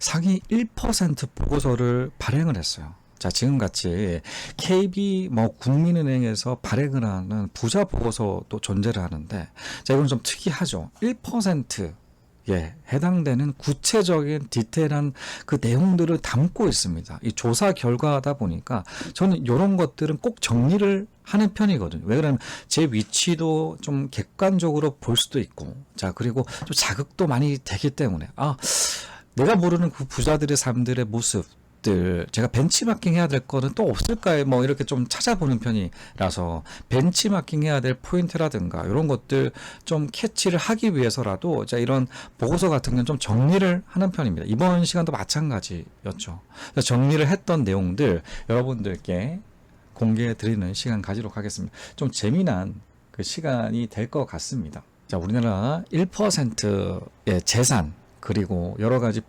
상위 1% 보고서를 발행을 했어요. 자, 지금같이 KB 국민은행에서 발행을 하는 부자 보고서도 존재를 하는데, 자, 이건 좀 특이하죠. 1%에 해당되는 구체적인 디테일한 그 내용들을 담고 있습니다. 이 조사 결과다 보니까 저는 이런 것들은 꼭 정리를 하는 편이거든요. 왜 그러냐면 제 위치도 좀 객관적으로 볼 수도 있고, 자, 그리고 좀 자극도 많이 되기 때문에, 내가 모르는 그 부자들의 삶들의 모습들, 제가 벤치마킹 해야 될 거는 또 없을까요? 이렇게 좀 찾아보는 편이라서 벤치마킹 해야 될 포인트라든가 이런 것들 좀 캐치를 하기 위해서라도 이런 보고서 같은 경우는 좀 정리를 하는 편입니다. 이번 시간도 마찬가지였죠. 정리를 했던 내용들 여러분들께 공개해 드리는 시간 가지도록 하겠습니다. 좀 재미난 그 시간이 될 것 같습니다. 자, 우리나라 1%의 재산, 그리고 여러 가지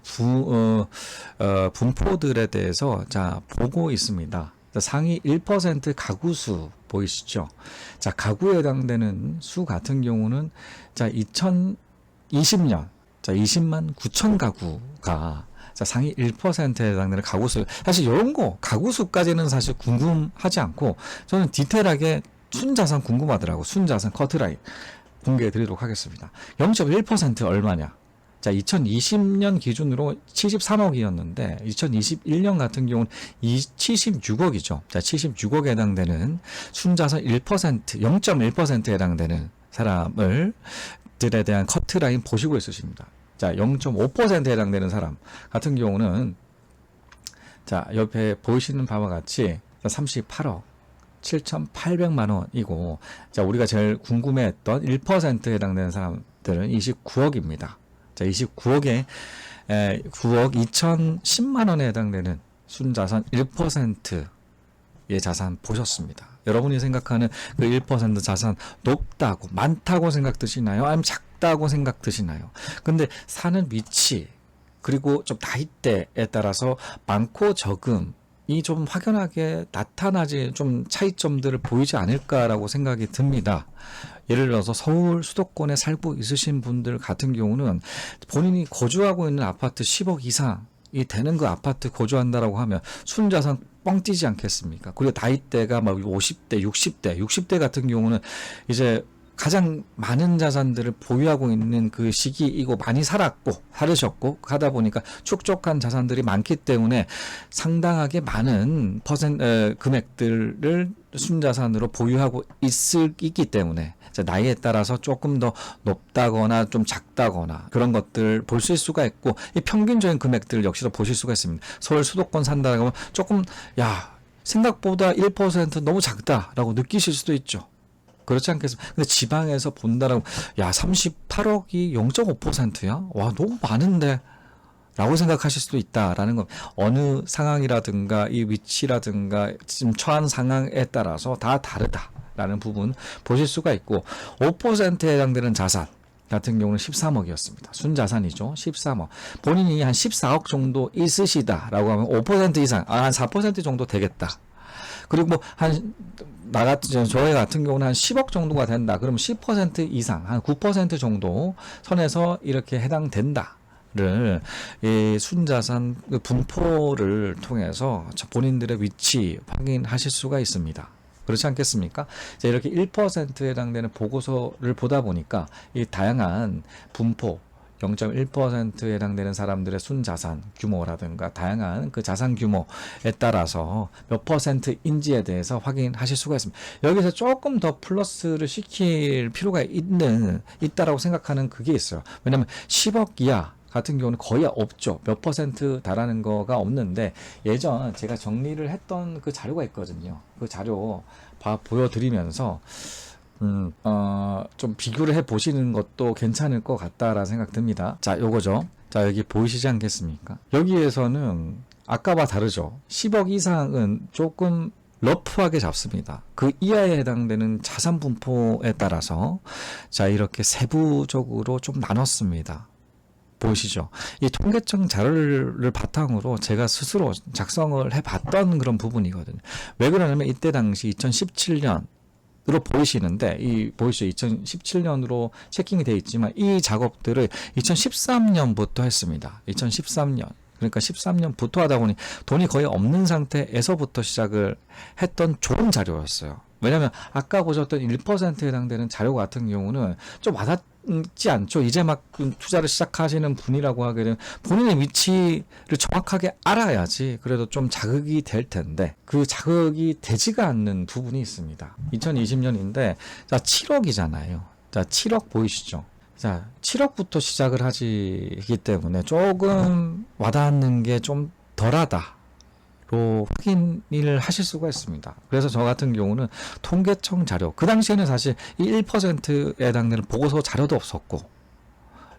분포들에 대해서 보고 있습니다. 상위 1% 가구수 보이시죠? 자, 가구에 해당되는 수 같은 경우는 2020년 20만 9천 가구가 상위 1%에 해당되는 가구수. 사실 이런 거 가구수까지는 사실 궁금하지 않고 저는 디테일하게 순자산 궁금하더라고. 순자산 커트라인 공개해 드리도록 하겠습니다. 0.1% 얼마냐? 자, 2020년 기준으로 73억이었는데 2021년 같은 경우는 76억이죠. 자, 76억에 해당되는 순자산 1%, 0.1%에 해당되는 사람들에 대한 커트라인 보시고 있으십니다. 자, 0.5%에 해당되는 사람 같은 경우는 자, 옆에 보이시는 바와 같이 38억 7,800만 원이고, 자, 우리가 제일 궁금해했던 1%에 해당되는 사람들은 29억입니다. 자, 29억 2,010만 원에 해당되는 순자산 1%의 자산 보셨습니다. 여러분이 생각하는 그 1% 자산 높다고, 많다고 생각 드시나요? 아니면 작다고 생각 드시나요? 근데 사는 위치, 그리고 좀 나이대에 따라서 많고 적음이 좀 확연하게 나타나지, 좀 차이점들을 보이지 않을까라고 생각이 듭니다. 예를 들어서 서울 수도권에 살고 있으신 분들 같은 경우는 본인이 거주하고 있는 아파트 10억 이상이 되는 그 아파트 거주한다라고 하면 순자산 뻥 뛰지 않겠습니까? 그리고 나이대가 50대, 60대 같은 경우는 이제 가장 많은 자산들을 보유하고 있는 그 시기이고, 많이 살으셨고 하다 보니까 축적한 자산들이 많기 때문에 상당하게 많은 금액들을 순자산으로 보유하고 있기 때문에 나이에 따라서 조금 더 높다거나 좀 작다거나 그런 것들 보실 수가 있고, 이 평균적인 금액들 역시도 보실 수가 있습니다. 서울 수도권 산다고 하면 조금 생각보다 1% 너무 작다라고 느끼실 수도 있죠. 그렇지 않겠습니까? 근데 지방에서 본다라고 38억이 0.5%야? 와, 너무 많은데 라고 생각하실 수도 있다라는 건, 어느 상황이라든가 이 위치라든가 지금 처한 상황에 따라서 다 다르다라는 부분 보실 수가 있고, 5%에 해당되는 자산 같은 경우는 13억이었습니다. 순자산이죠. 13억. 본인이 한 14억 정도 있으시다라고 하면 5% 이상, 한 4% 정도 되겠다. 그리고 저희 같은 경우는 한 10억 정도가 된다. 그러면 10% 이상, 한 9% 정도 선에서 이렇게 해당된다를 이 순자산 분포를 통해서 본인들의 위치 확인하실 수가 있습니다. 그렇지 않겠습니까? 이렇게 1%에 해당되는 보고서를 보다 보니까 이 다양한 분포, 0.1%에 해당되는 사람들의 순자산 규모라든가 다양한 그 자산 규모에 따라서 몇 %인지에 대해서 확인하실 수가 있습니다. 여기서 조금 더 플러스를 시킬 필요가 있다라고 생각하는 그게 있어요. 왜냐하면 10억 이하 같은 경우는 거의 없죠. 몇 % 달하는 거가 없는데, 예전 제가 정리를 했던 그 자료가 있거든요. 그 자료 보여드리면서 좀 비교를 해 보시는 것도 괜찮을 것 같다라는 생각 듭니다. 자, 요거죠. 자, 여기 보이시지 않겠습니까? 여기에서는 아까와 다르죠. 10억 이상은 조금 러프하게 잡습니다. 그 이하에 해당되는 자산 분포에 따라서 이렇게 세부적으로 좀 나눴습니다. 보이시죠? 이 통계청 자료를 바탕으로 제가 스스로 작성을 해봤던 그런 부분이거든요. 왜 그러냐면 이때 당시 2017년 으로 보이시는데, 보이시죠? 2017년으로 체킹이 되어 있지만 이 작업들을 2013년부터 했습니다. 2013년. 그러니까 13년부터 하다 보니 돈이 거의 없는 상태에서부터 시작을 했던 좋은 자료였어요. 왜냐하면 아까 보셨던 1%에 해당되는 자료 같은 경우는 좀 와닿지 않죠. 이제 막 투자를 시작하시는 분이라고 하게 되면 본인의 위치를 정확하게 알아야지 그래도 좀 자극이 될 텐데 그 자극이 되지가 않는 부분이 있습니다. 2020년인데 자 7억이잖아요. 자 7억 보이시죠? 자 7억부터 시작을 하시기 때문에 조금 와닿는 게 좀 덜하다. 로 확인을 하실 수가 있습니다. 그래서 저 같은 경우는 통계청 자료, 그 당시에는 사실 이 1%에 해당되는 보고서 자료도 없었고,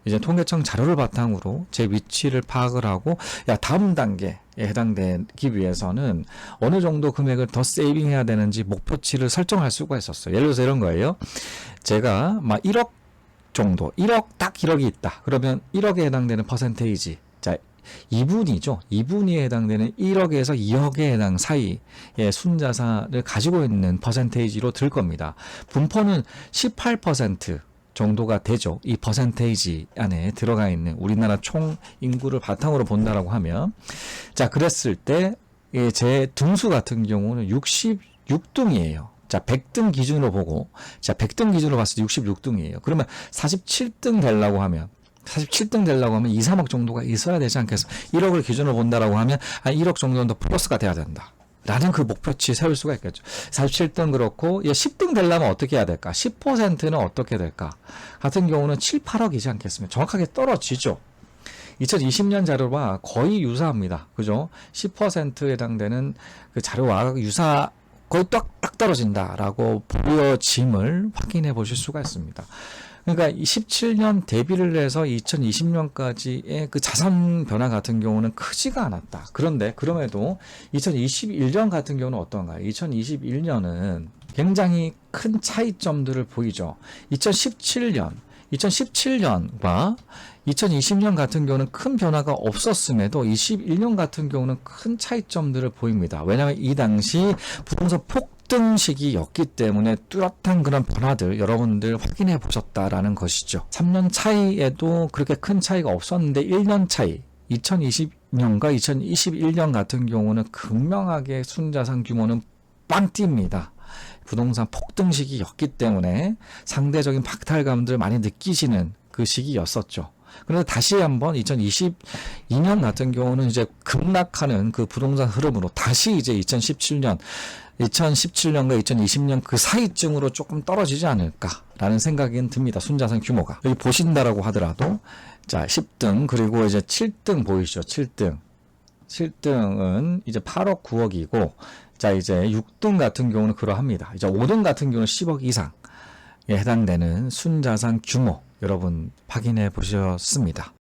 이제 통계청 자료를 바탕으로 제 위치를 파악을 하고, 야, 다음 단계에 해당되기 위해서는 어느 정도 금액을 더 세이빙해야 되는지 목표치를 설정할 수가 있었어요. 예를 들어서 이런 거예요. 제가 막 1억 정도, 1억, 딱 1억이 있다. 그러면 1억에 해당되는 퍼센테이지. 자, 2분이죠. 2분위에 해당되는 1억에서 2억에 해당 사이의 순자산을 가지고 있는 퍼센테이지로 들 겁니다. 분포는 18% 정도가 되죠. 이 퍼센테이지 안에 들어가 있는 우리나라 총 인구를 바탕으로 본다라고 하면, 자, 그랬을 때 제 등수 같은 경우는 66등이에요. 자, 100등 기준으로 보고, 자, 100등 기준으로 봤을 때 66등이에요. 그러면 47등 되려고 하면 2, 3억 정도가 있어야 되지 않겠어? 1억을 기준으로 본다라고 하면 한 1억 정도는 더 플러스가 돼야 된다. 라는 그 목표치 세울 수가 있겠죠. 47등 그렇고, 10등 되려면 어떻게 해야 될까? 10%는 어떻게 될까? 같은 경우는 7, 8억이지 않겠습니까? 정확하게 떨어지죠. 2020년 자료와 거의 유사합니다. 그죠? 10%에 해당되는 그 자료와 거의 딱 떨어진다라고 보여짐을 확인해 보실 수가 있습니다. 그러니까 17년 대비를 해서 2020년까지의 그 자산 변화 같은 경우는 크지가 않았다. 그런데 그럼에도 2021년 같은 경우는 어떤가요? 2021년은 굉장히 큰 차이점들을 보이죠. 2017년과 2020년 같은 경우는 큰 변화가 없었음에도 21년 같은 경우는 큰 차이점들을 보입니다. 왜냐하면 이 당시 부동산 폭등 시기였기 때문에 뚜렷한 그런 변화들 여러분들 확인해 보셨다라는 것이죠. 3년 차이에도 그렇게 큰 차이가 없었는데 1년 차이 2020년과 2021년 같은 경우는 극명하게 순자산 규모는 빵 뜁니다. 부동산 폭등 시기였기 때문에 상대적인 박탈감들을 많이 느끼시는 그 시기였었죠. 그런데 다시 한번 2022년 같은 경우는 이제 급락하는 그 부동산 흐름으로 다시 이제 2017년과 2020년 그 사이쯤으로 조금 떨어지지 않을까라는 생각이 듭니다. 순자산 규모가. 여기 보신다라고 하더라도 자, 10등 그리고 이제 7등 보이시죠? 7등은 이제 8억, 9억이고 자, 이제 6등 같은 경우는 그러합니다. 이제 5등 같은 경우는 10억 이상에 해당되는 순자산 규모 여러분 확인해 보셨습니다.